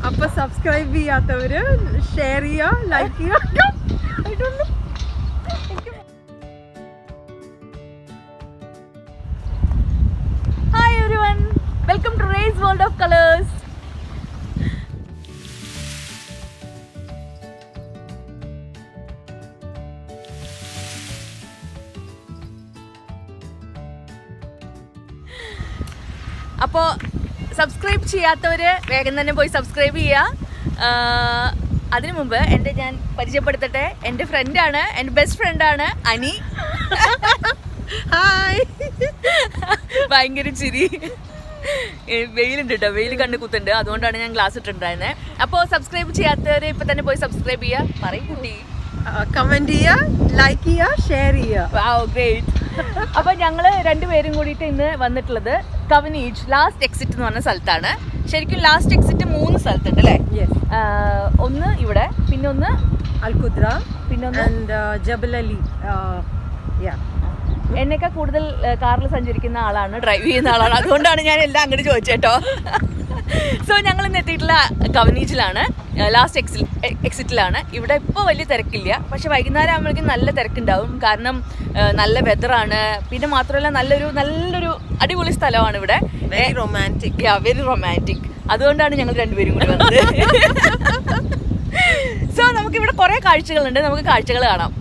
അപ്പൊ subscribe ചെയ്യാത്തവര് share ചെയ്യുക, like ചെയ്യുക. Hi everyone, welcome to raise world of colours. അപ്പോൾ സബ്സ്ക്രൈബ് ചെയ്യാത്തവര് വേഗം തന്നെ പോയി സബ്സ്ക്രൈബ് ചെയ്യുക. അതിനു മുമ്പ് ഞാൻ പരിചയപ്പെടുത്തട്ടെ. എൻ്റെ ഫ്രണ്ടാണ്, എൻ്റെ ബെസ്റ്റ് ഫ്രണ്ടാണ് അനി. ഹായ്. ഭയങ്കര ചിരി. വെയിലുണ്ട് കേട്ടോ, വെയിൽ കണ്ട് കുത്തുണ്ട്, അതുകൊണ്ടാണ് ഞാൻ ഗ്ലാസ് ഇട്ടിട്ടുണ്ടായിരുന്നത്. അപ്പോൾ സബ്സ്ക്രൈബ് ചെയ്യാത്തവര് ഇപ്പം തന്നെ പോയി സബ്സ്ക്രൈബ് ചെയ്യുക. പറയും കുട്ടി, കമന്റ് ചെയ്യുക, ലൈക്ക് ചെയ്യുക, ഷെയർ ചെയ്യുക. വാവ്, ഗ്രേറ്റ്. അപ്പോൾ ഞങ്ങൾ രണ്ടുപേരും കൂടിയിട്ട് ഇന്ന് വന്നിട്ടുള്ളത് കവനീജ് ലാസ്റ്റ് എക്സിറ്റ് എന്ന് പറഞ്ഞ സ്ഥലത്താണ്. ശരിക്കും ലാസ്റ്റ് എക്സിറ്റ് 3 സ്ഥലത്തുണ്ട് അല്ലേ? ഒന്ന് ഇവിടെ, പിന്നെ ഒന്ന് അൽഖുദ്ര, പിന്നെ ഒന്ന് ജബൽ അലി. എന്നേക്കാൾ കൂടുതൽ കാറിൽ സഞ്ചരിക്കുന്ന ആളാണ്, ഡ്രൈവ് ചെയ്യുന്ന ആളാണ്, അതുകൊണ്ടാണ് ഞാൻ എല്ലാം അങ്ങോട്ട് ചോദിച്ചേട്ടോ. സോ ഞങ്ങൾ ഇന്ന് എത്തിയിട്ടുള്ള കവനീജിലാണ്, ലാസ്റ്റ് എക്സിറ്റിലാണ്. ഇവിടെ ഇപ്പോൾ വലിയ തിരക്കില്ല, പക്ഷെ വൈകുന്നേരം ആകുമ്പോഴേക്കും നല്ല തിരക്കുണ്ടാവും. കാരണം നല്ല വെതറാണ്, പിന്നെ മാത്രമല്ല നല്ലൊരു അടിപൊളി സ്ഥലമാണ് ഇവിടെ. Very romantic. അതുകൊണ്ടാണ് ഞങ്ങൾ രണ്ടുപേരും കൂടി വന്നത്. സോ നമുക്കിവിടെ കുറേ കാഴ്ചകളുണ്ട്, നമുക്ക് കാഴ്ചകൾ കാണാം.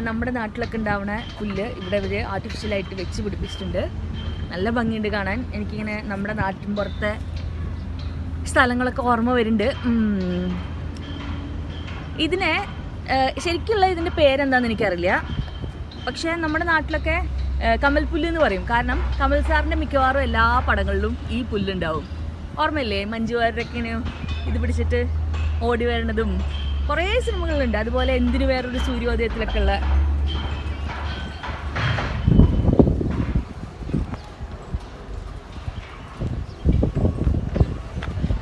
നമ്മുടെ നാട്ടിലൊക്കെ ഉണ്ടാവുന്ന പുല്ല് ഇവിടെ ഇവർ ആർട്ടിഫിഷ്യലായിട്ട് വെച്ച് പിടിപ്പിച്ചിട്ടുണ്ട്. നല്ല ഭംഗിയുണ്ട് കാണാൻ. എനിക്കിങ്ങനെ നമ്മുടെ നാട്ടിൻ പുറത്തെ സ്ഥലങ്ങളൊക്കെ ഓർമ്മ വരുന്നുണ്ട്. ഇതിനെ ശരിക്കുള്ള ഇതിൻ്റെ പേരെന്താണെന്ന് എനിക്കറിയില്ല, പക്ഷേ നമ്മുടെ നാട്ടിലൊക്കെ കമൽപ്പുല്ല് എന്ന് പറയും. കാരണം കമൽ സാറിൻ്റെ മിക്കവാറും എല്ലാ പടങ്ങളിലും ഈ പുല്ലുണ്ടാവും. ഓർമ്മയില്ലേ? മഞ്ജു വാര്യരൊക്കെ ഇത് പിടിച്ചിട്ട് ഓടി വരണതും കുറേ സിനിമകളുണ്ട്. അതുപോലെ എന്തിനു വേറൊരു സൂര്യോദയത്തിലൊക്കെ ഉള്ള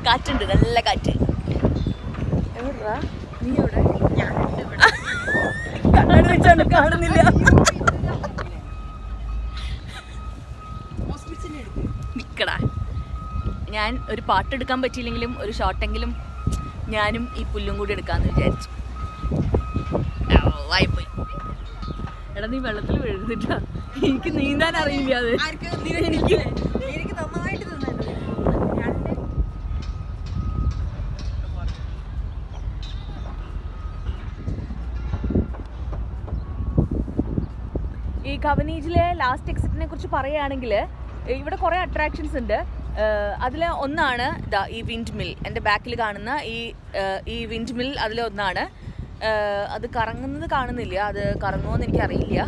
കാറ്റുണ്ട്, നല്ല കാറ്റ്. എവിടാ നീ? എവിടെ? കണ്ണട വെച്ചാണ് കാണുന്നില്ല. നിക്കടാ, ഞാൻ ഒരു പാട്ടെടുക്കാൻ പറ്റിയില്ലെങ്കിലും ഒരു ഷോട്ടെങ്കിലും ഞാനും ഈ പുല്ലും കൂടി എടുക്കാമെന്ന് വിചാരിച്ചു. വായിപ്പോയി. എടാ, നീ വെള്ളത്തിൽ വീഴുന്നില്ല. എനിക്ക് നീന്താൻ അറിയില്ല. അത് എനിക്ക് നന്നായിട്ട് ഈ കവനീജിലെ ലാസ്റ്റ് എക്സിറ്റിനെ കുറിച്ച് പറയുകയാണെങ്കിൽ ഇവിടെ കുറേ അട്രാക്ഷൻസ് ഉണ്ട്. അതിൽ ഒന്നാണ് ഈ വിൻഡ് മിൽ. എൻ്റെ ബാക്കിൽ കാണുന്ന ഈ വിൻഡ് മിൽ അതിലൊന്നാണ്. അത് കറങ്ങുന്നത് കാണുന്നില്ല, അത് കറങ്ങുമോയെന്ന് എനിക്കറിയില്ല.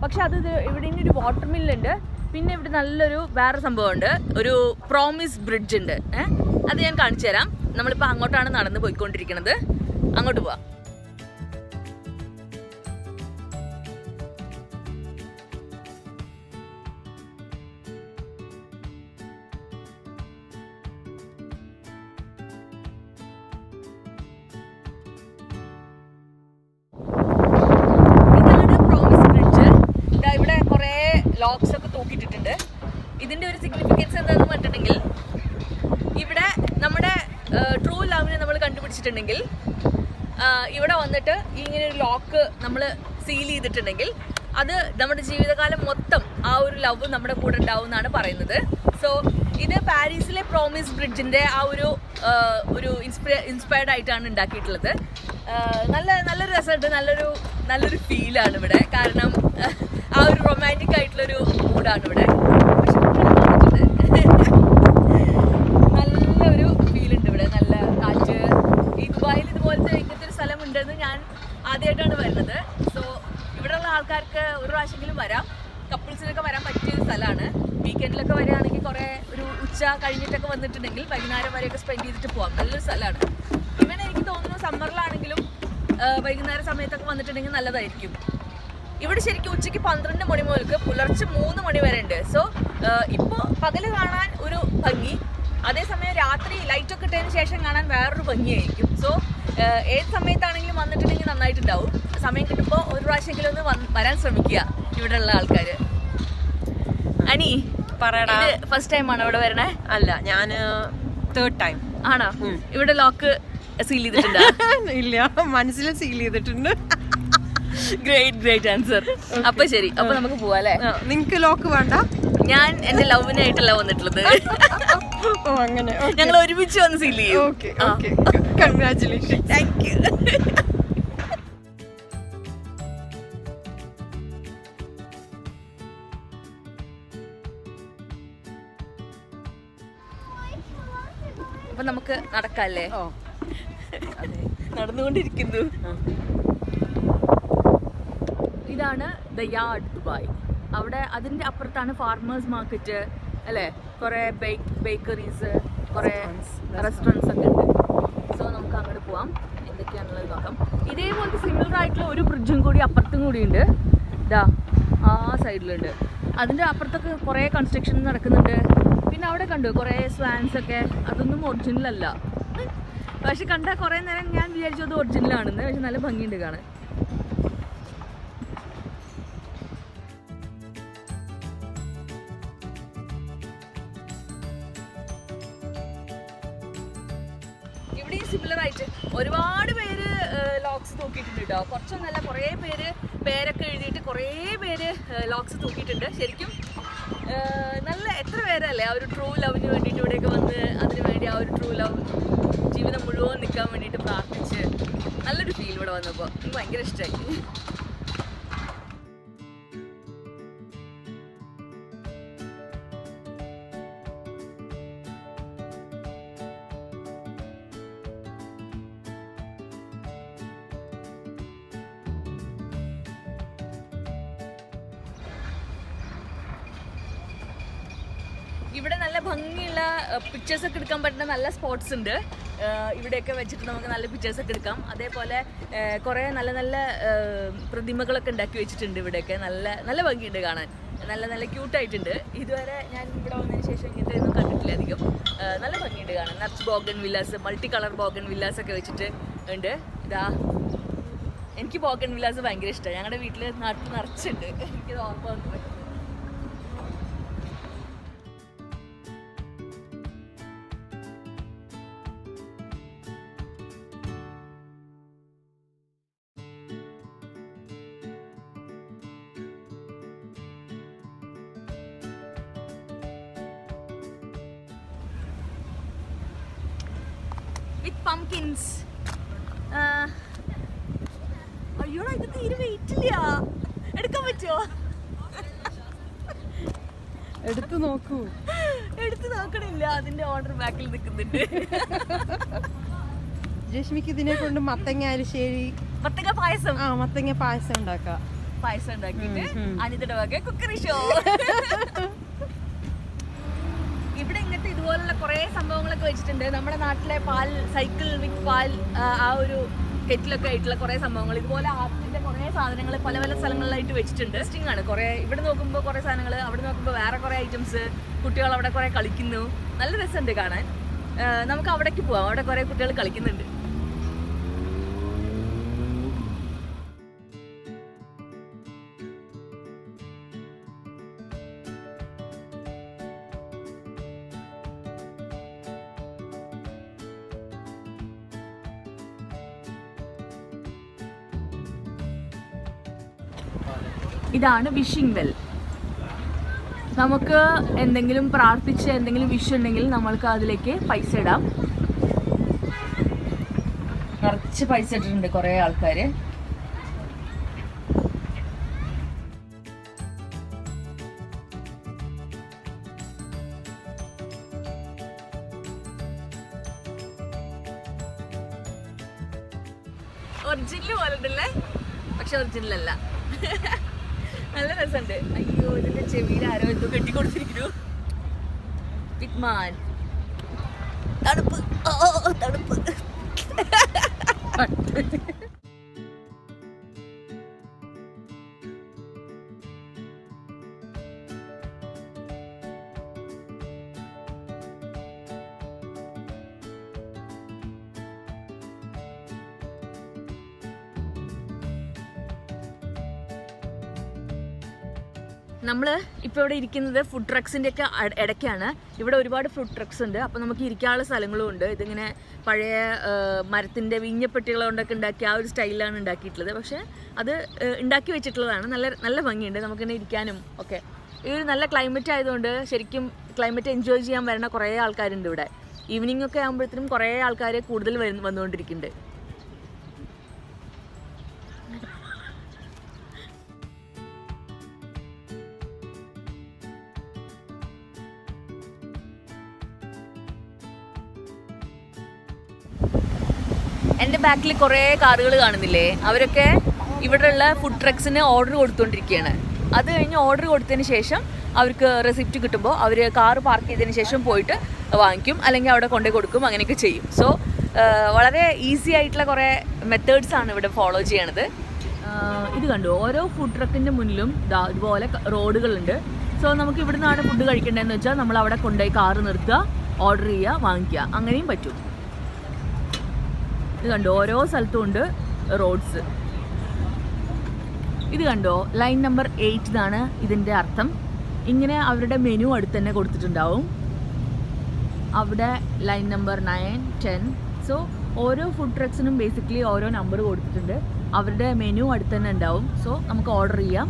പക്ഷെ ഇവിടെ ഇനി ഒരു വാട്ടർ മില്ലുണ്ട്. പിന്നെ ഇവിടെ വേറെ സംഭവമുണ്ട്, ഒരു പ്രോമിസ് ബ്രിഡ്ജ് ഉണ്ട്. അത് ഞാൻ കാണിച്ചു തരാം. നമ്മളിപ്പോൾ അങ്ങോട്ടാണ് നടന്ന് പോയിക്കൊണ്ടിരിക്കുന്നത്. അങ്ങോട്ട് പോവാം. ഇവിടെ കുറേ ലോക്സ് ഒക്കെ തൂക്കിയിട്ടിട്ടുണ്ട്. ഇതിൻ്റെ ഒരു സിഗ്നിഫിക്കൻസ് എന്താണെന്ന് പറഞ്ഞിട്ടുണ്ടെങ്കിൽ, ഇവിടെ നമ്മുടെ ട്രൂ ലവിനെ നമ്മൾ കണ്ടുപിടിച്ചിട്ടുണ്ടെങ്കിൽ ഇവിടെ വന്നിട്ട് ഇങ്ങനെ ഒരു ലോക്ക് നമ്മൾ സീൽ ചെയ്തിട്ടുണ്ടെങ്കിൽ അത് നമ്മുടെ ജീവിതകാലം മൊത്തം ആ ഒരു ലവ് നമ്മുടെ കൂടെ ഉണ്ടാവും എന്നാണ് പറയുന്നത്. സോ ഇത് പാരീസിലെ പ്രോമിസ് ബ്രിഡ്ജിൻ്റെ ആ ഒരു ഇൻസ്പയർഡ് ആയിട്ടാണ് ഉണ്ടാക്കിയിട്ടുള്ളത്. നല്ലൊരു രസമുണ്ട്, നല്ലൊരു ഫീലാണ് ഇവിടെ. കാരണം ആ ഒരു റൊമാൻറ്റിക് ആയിട്ടുള്ളൊരു മൂഡാണ് ഇവിടെ. നല്ലൊരു ഫീലുണ്ട് ഇവിടെ, നല്ല കാറ്റ്. ഈ ദുബായിൽ ഇങ്ങനത്തെ ഒരു സ്ഥലം ഉണ്ടെന്ന് ഞാൻ ആദ്യമായിട്ടാണ് വരുന്നത്. സോ ഇവിടെയുള്ള ആൾക്കാർക്ക് ഒരു പ്രാവശ്യമെങ്കിലും വരാം. കപ്പിൾസിനൊക്കെ വരാൻ പറ്റിയൊരു സ്ഥലമാണ്. വീക്കെൻഡിലൊക്കെ വരികയാണെങ്കിൽ കുറേ ഒരു ഉച്ച കഴിഞ്ഞിട്ടൊക്കെ വന്നിട്ടുണ്ടെങ്കിൽ വൈകുന്നേരം വരെയൊക്കെ സ്പെൻഡ് ചെയ്തിട്ട് പോകാം. നല്ലൊരു സ്ഥലമാണ്. ഇവൻ എനിക്ക് തോന്നുന്നു സമ്മറിലാണെങ്കിലും വൈകുന്നേര സമയത്തൊക്കെ വന്നിട്ടുണ്ടെങ്കിൽ നല്ലതായിരിക്കും. ഇവിടെ ശരിക്കും ഉച്ചയ്ക്ക് 12 മണി മുതൽക്ക് പുലർച്ചെ 3 മണി വരെ ഉണ്ട്. സോ ഇപ്പോൾ പകല് കാണാൻ ഒരു ഭംഗി, അതേസമയം രാത്രി ലൈറ്റൊക്കെ ഇട്ടതിന് ശേഷം കാണാൻ വേറൊരു ഭംഗിയായിരിക്കും. സോ ഏത് സമയത്താണെങ്കിലും വന്നിട്ടുണ്ടെങ്കിൽ നന്നായിട്ടുണ്ടാവും. സമയം കിട്ടുമ്പോൾ ഒരു പ്രാവശ്യമെങ്കിലും ഒന്ന് വരാൻ ശ്രമിക്കുക ഇവിടെയുള്ള ആൾക്കാർ. അനി പറയടാ, ഫസ്റ്റ് ടൈം ആണോ ഇവിടെ വരണേ? അല്ല, ഞാൻ തേർഡ് ടൈം. ആണോ? ഇവിടെ ലോക്ക് സീൽ ചെയ്തിട്ടുണ്ടോ? ഇല്ല, മനസ്സിൽ സീൽ ചെയ്തിട്ടുണ്ട്. Great answer. അപ്പൊ ശരി, അപ്പൊ നമുക്ക് പോവാ അല്ലേ? നിങ്ങക്ക് ലോക്ക് വേണ്ട? ഞാൻ എന്റെ ലവിനായിട്ടല്ല വന്നിട്ടുള്ളത്. ഓ അങ്ങനെ, ഞങ്ങൾ ഒരുമിച്ച് വന്ന് സീൽ ചെയ്യും. Okay okay, congratulation. Thank you. അപ്പൊ നമുക്ക് നടക്കാല്ലേ? ഓ നടന്നുകൊണ്ടിരിക്കുന്നു. ഇതാണ് ദ യാർഡ് ദുബായ്. അവിടെ അതിൻ്റെ അപ്പുറത്താണ് ഫാർമേഴ്സ് മാർക്കറ്റ് അല്ലേ, കുറേ ബേക്കറീസ്, കുറേ റെസ്റ്റോറൻറ്റ്സ് ഒക്കെ ഉണ്ട്. സോ നമുക്ക് അങ്ങോട്ട് പോവാം, എന്തൊക്കെയാണുള്ളത് നോക്കാം. ഇതേപോലത്തെ സിമിലർ ആയിട്ടുള്ള ഒരു ബ്രിഡ്ജും കൂടി അപ്പുറത്തും കൂടി ഉണ്ട്. ഇതാ ആ സൈഡിലുണ്ട്. അതിൻ്റെ അപ്പുറത്തൊക്കെ കുറേ കൺസ്ട്രക്ഷൻ നടക്കുന്നുണ്ട്. പിന്നെ അവിടെ കണ്ടു കുറേ സ്വാൻസ് ഒക്കെ. അതൊന്നും ഒറിജിനൽ അല്ല, പക്ഷെ കണ്ടാൽ കുറേ നേരം ഞാൻ വിചാരിച്ചു അത് ഒറിജിനലാണെന്ന്. പക്ഷെ നല്ല ഭംഗിയുണ്ട് കാണാൻ. ഇവിടെയും സിമിലർ ആയിട്ട് ഒരുപാട് പേര് ലോക്സ് തൂക്കിയിട്ടുണ്ട് കേട്ടോ. കുറച്ചൊന്നല്ല, കുറേ പേര് പേരൊക്കെ എഴുതിയിട്ട് കുറേ പേര് ലോക്സ് തൂക്കിയിട്ടുണ്ട്. ശരിക്കും നല്ല എത്ര പേരല്ലേ ആ ഒരു ട്രൂ ലവിന് വേണ്ടിയിട്ട് ഇവിടെയൊക്കെ വന്ന് അതിന് വേണ്ടി ആ ഒരു ട്രൂ ലവ് ജീവിതം മുഴുവൻ നിൽക്കാൻ വേണ്ടിയിട്ട് പ്രാർത്ഥിച്ച് നല്ലൊരു ഫീൽ ഇവിടെ വന്നപ്പോൾ എനിക്ക് ഭയങ്കര ഇഷ്ടമായി. ഇവിടെ നല്ല ഭംഗിയുള്ള പിക്ചേഴ്സ് ഒക്കെ എടുക്കാൻ പറ്റുന്ന നല്ല സ്പോട്ട്സ് ഉണ്ട്. ഇവിടെയൊക്കെ വെച്ചിട്ട് നമുക്ക് നല്ല പിക്ചേഴ്സ് ഒക്കെ എടുക്കാം. അതേപോലെ കുറേ നല്ല നല്ല പ്രതിമകളൊക്കെ ഉണ്ടാക്കി വെച്ചിട്ടുണ്ട്. ഇവിടെയൊക്കെ നല്ല നല്ല ഭംഗിയുണ്ട് കാണാൻ, നല്ല നല്ല ക്യൂട്ടായിട്ടുണ്ട്. ഇതുവരെ ഞാൻ ഇവിടെ വന്നതിന് ശേഷം ഇങ്ങനത്തെ ഒന്നും കണ്ടിട്ടില്ല അധികം. നല്ല ഭംഗിയുണ്ട് കാണാൻ. നിറച്ച് ബോഗൻ വില്ലാസ്, മൾട്ടി കളർ ബോഗൻ വില്ലാസ് ഒക്കെ വെച്ചിട്ട് ഉണ്ട്. ഇതാ എനിക്ക് ബോഗൻ വില്ലാസ് ഭയങ്കര ഇഷ്ടമാണ്. ഞങ്ങളുടെ വീട്ടിൽ നാട്ടിൽ നിറച്ചുണ്ട്. എനിക്കത് ഓർമ്മ വന്നു പറ്റും. വിത്ത് പംകിൻസ്. അയ്യോടാ, ഇത് തീരെ വെയിറ്റ് ഇല്ല. എടുക്കാൻ പറ്റുമോ? എടുത്തു നോക്കൂ. എടുത്ത് നോക്കണില്ല, അതിന്റെ ഓർഡർ ബാക്കിൽ നിൽക്കുന്നുണ്ട്. രശ്മിക്ക് ഇതിനെ കൊണ്ട് മത്തങ്ങ അരിശ്ശേരി, മത്തങ്ങ പായസം. മത്തങ്ങ പായസം ഉണ്ടാക്കാം. പായസം ഉണ്ടാക്കിയിട്ട് അനിതയുടെ വക കുക്കറി ഷോ. ഇവിടെ ഇങ്ങനത്തെ ഇതുപോലുള്ള കുറേ സംഭവങ്ങളൊക്കെ വെച്ചിട്ടുണ്ട്. നമ്മുടെ നാട്ടിലെ പാൽ, സൈക്കിൾ വിത്ത് പാൽ, ആ ഒരു കെറ്റിലൊക്കെ ആയിട്ടുള്ള കുറേ സംഭവങ്ങൾ, ഇതുപോലെ ആർട്ടിന്റെ കുറേ സാധനങ്ങൾ പല പല സ്ഥലങ്ങളിലായിട്ട് വെച്ചിട്ടുണ്ട്. ഇൻട്രസ്റ്റിംഗ് ആണ്. കുറേ ഇവിടെ നോക്കുമ്പോൾ കുറേ സാധനങ്ങൾ, അവിടെ നോക്കുമ്പോൾ വേറെ കുറേ ഐറ്റംസ്. കുട്ടികൾ അവിടെ കുറേ കളിക്കുന്നു. നല്ല രസമുണ്ട് കാണാൻ. നമുക്ക് അവിടേക്ക് പോവാം. അവിടെ കുറേ കുട്ടികൾ കളിക്കുന്നുണ്ട്. ഇതാണ് വിഷിംഗ് വെൽ. നമുക്ക് എന്തെങ്കിലും പ്രാർത്ഥിച്ച് എന്തെങ്കിലും വിഷ് ഉണ്ടെങ്കിൽ നമ്മൾക്ക് അതിലേക്ക് പൈസ ഇടാം. നിറച്ച് പൈസ ഇട്ടിട്ടുണ്ട് കുറേ ആൾക്കാര്. ഒറിജിനൽ പോലെ ഉണ്ടല്ലേ, പക്ഷെ ഒറിജിനൽ അല്ല. നല്ല രസമുണ്ട്. അയ്യോ, ഇതിന്റെ ചെവിയിൽ ആരോ എന്തോ കെട്ടിക്കൊടുത്തിരിക്കുന്നു. പിഗ്മാൻ. തണുപ്പ്, തണുപ്പ്. നമ്മൾ ഇപ്പോൾ ഇവിടെ ഇരിക്കുന്നത് ഫുഡ് ട്രക്സിൻ്റെ ഒക്കെ ഇടയ്ക്കാണ്. ഇവിടെ ഒരുപാട് ഫുഡ് ട്രക്സ് ഉണ്ട്. അപ്പോൾ നമുക്ക് ഇരിക്കാനുള്ള സ്ഥലങ്ങളും ഉണ്ട്. ഇതിങ്ങനെ പഴയ മരത്തിൻ്റെ വീഞ്ഞപ്പെട്ടികൾ കൊണ്ടൊക്കെ ഉണ്ടാക്കിയ ആ ഒരു സ്റ്റൈലിലാണ് ഉണ്ടാക്കിയിട്ടുള്ളത്. പക്ഷേ അത് ഉണ്ടാക്കി വെച്ചിട്ടുള്ളതാണ്. നല്ല നല്ല ഭംഗിയുണ്ട് നമുക്കിങ്ങനെ ഇരിക്കാനും ഒക്കെ. ഈ ഒരു നല്ല ക്ലൈമറ്റ് ആയതുകൊണ്ട് ശരിക്കും ക്ലൈമറ്റ് എൻജോയ് ചെയ്യാൻ വരുന്ന കുറേ ആൾക്കാരുണ്ട് ഇവിടെ. ഈവനിങ് ഒക്കെ ആകുമ്പോഴത്തേനും കുറേ ആൾക്കാർ കൂടുതൽ വന്നുകൊണ്ടിരിക്കുന്നുണ്ട്. എൻ്റെ ബാക്കിൽ കുറേ കാറുകൾ കാണുന്നില്ലേ, അവരൊക്കെ ഇവിടെയുള്ള ഫുഡ് ട്രക്സിന് ഓർഡർ കൊടുത്തുകൊണ്ടിരിക്കുകയാണ്. അത് കഴിഞ്ഞ് ഓർഡർ കൊടുത്തതിന് ശേഷം അവർക്ക് റെസിപ്റ്റ് കിട്ടുമ്പോൾ അവർ കാറ് പാർക്ക് ചെയ്തതിന് ശേഷം പോയിട്ട് വാങ്ങിക്കും, അല്ലെങ്കിൽ അവിടെ കൊണ്ടുപോയി കൊടുക്കും, അങ്ങനെയൊക്കെ ചെയ്യും. സോ വളരെ ഈസി ആയിട്ടുള്ള കുറേ മെത്തേഡ്സാണ് ഇവിടെ ഫോളോ ചെയ്യണത്. ഇത് കണ്ടു, ഓരോ ഫുഡ് ട്രക്കിൻ്റെ മുന്നിലും ഇതുപോലെ റോഡുകളുണ്ട്. സോ നമുക്ക് ഇവിടെ നിന്നാണ് ഫുഡ് കഴിക്കേണ്ടതെന്ന് വെച്ചാൽ നമ്മൾ അവിടെ കൊണ്ടുപോയി കാറ് നിർത്തുക, ഓർഡർ ചെയ്യുക, വാങ്ങിക്കുക, അങ്ങനെയും പറ്റും. ഇത് കണ്ടോ, ഓരോ സ്ഥലത്തും ഉണ്ട് റോഡ്സ്. ഇത് കണ്ടോ, ലൈൻ നമ്പർ 8 എന്നാണ് ഇതിൻ്റെ അർത്ഥം. ഇങ്ങനെ അവരുടെ മെനു അടുത്ത് തന്നെ കൊടുത്തിട്ടുണ്ടാവും. അവിടെ ലൈൻ നമ്പർ 9, 10. സോ ഓരോ ഫുഡ് ട്രക്സിനും ബേസിക്കലി ഓരോ നമ്പർ കൊടുത്തിട്ടുണ്ട്. അവരുടെ മെനു അടുത്ത് തന്നെ ഉണ്ടാവും. സോ നമുക്ക് ഓർഡർ ചെയ്യാം,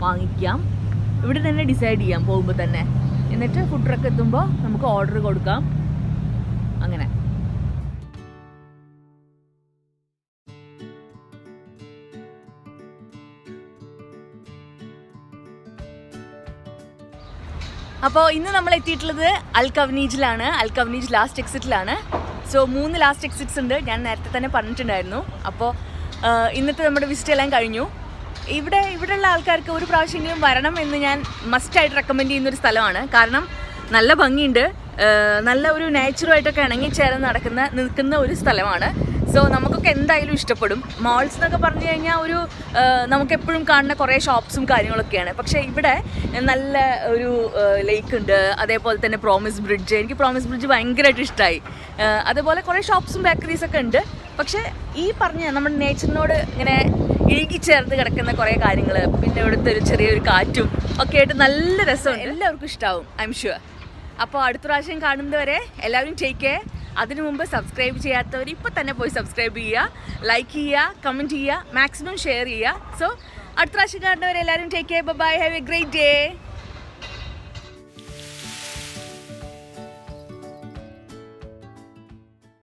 വാങ്ങിക്കാം, ഇവിടെ തന്നെ ഡിസൈഡ് ചെയ്യാം പോകുമ്പോൾ തന്നെ. എന്നിട്ട് ഫുഡ് ട്രക്ക് എത്തുമ്പോൾ നമുക്ക് ഓർഡർ കൊടുക്കാം, അങ്ങനെ. അപ്പോൾ ഇന്ന് നമ്മൾ എത്തിയിട്ടുള്ളത് അൽ കവനീജിലാണ്. അൽ കവനീജ് ലാസ്റ്റ് എക്സിറ്റിലാണ്. സോ 3 ലാസ്റ്റ് എക്സിറ്റ്സ് ഉണ്ട്, ഞാൻ നേരത്തെ തന്നെ പറഞ്ഞിട്ടുണ്ടായിരുന്നു. അപ്പോൾ ഇന്നത്തെ നമ്മുടെ വിസിറ്റ് എല്ലാം കഴിഞ്ഞു. ഇവിടെയുള്ള ആൾക്കാർക്ക് ഒരു പ്രാവശ്യമെങ്കിലും വരണം എന്ന് ഞാൻ മസ്റ്റായിട്ട് റെക്കമെൻഡ് ചെയ്യുന്നൊരു സ്ഥലമാണ്. കാരണം നല്ല ഭംഗിയുണ്ട്, നല്ല ഒരു നേച്ചറുമായിട്ടൊക്കെ ഇണങ്ങിച്ചേർന്ന് നിൽക്കുന്ന ഒരു സ്ഥലമാണ്. സോ നമുക്കൊക്കെ എന്തായാലും ഇഷ്ടപ്പെടും. മാൾസ് എന്നൊക്കെ പറഞ്ഞു കഴിഞ്ഞാൽ ഒരു നമുക്കെപ്പോഴും കാണുന്ന കുറേ ഷോപ്സും കാര്യങ്ങളൊക്കെയാണ്. പക്ഷേ ഇവിടെ നല്ല ഒരു ലേക്ക് ഉണ്ട്, അതേപോലെ തന്നെ പ്രോമിസ് ബ്രിഡ്ജ്. എനിക്ക് പ്രോമിസ് ബ്രിഡ്ജ് ഭയങ്കരമായിട്ട് ഇഷ്ടമായി. അതേപോലെ കുറേ ഷോപ്സും ബേക്കറീസൊക്കെ ഉണ്ട്. പക്ഷേ ഈ പറഞ്ഞ നമ്മുടെ നേച്ചറിനോട് ഇങ്ങനെ ഇഴുകിച്ചേർത്ത് കിടക്കുന്ന കുറേ കാര്യങ്ങൾ, പിന്നെ ഇവിടുത്തെ ഒരു ചെറിയൊരു കാറ്റും ഒക്കെ ആയിട്ട് നല്ല രസമുണ്ട്. എല്ലാവർക്കും ഇഷ്ടമാവും, ഐ എം ഷുവർ. അപ്പോൾ അടുത്ത പ്രാവശ്യം കാണുന്നതുവരെ എല്ലാവരും ടേക്ക് കെയർ. അതിനു മുമ്പ് സബ്സ്ക്രൈബ് ചെയ്യാത്തവർ ഇപ്പോൾ തന്നെ പോയി സബ്സ്ക്രൈബ് ചെയ്യുക, ലൈക്ക് ചെയ്യുക, കമൻറ്റ് ചെയ്യുക, മാക്സിമം ഷെയർ ചെയ്യുക. സോ അടുത്ത പ്രാവശ്യം കാണുന്നവരെ എല്ലാവരും take care, bye, have a great day.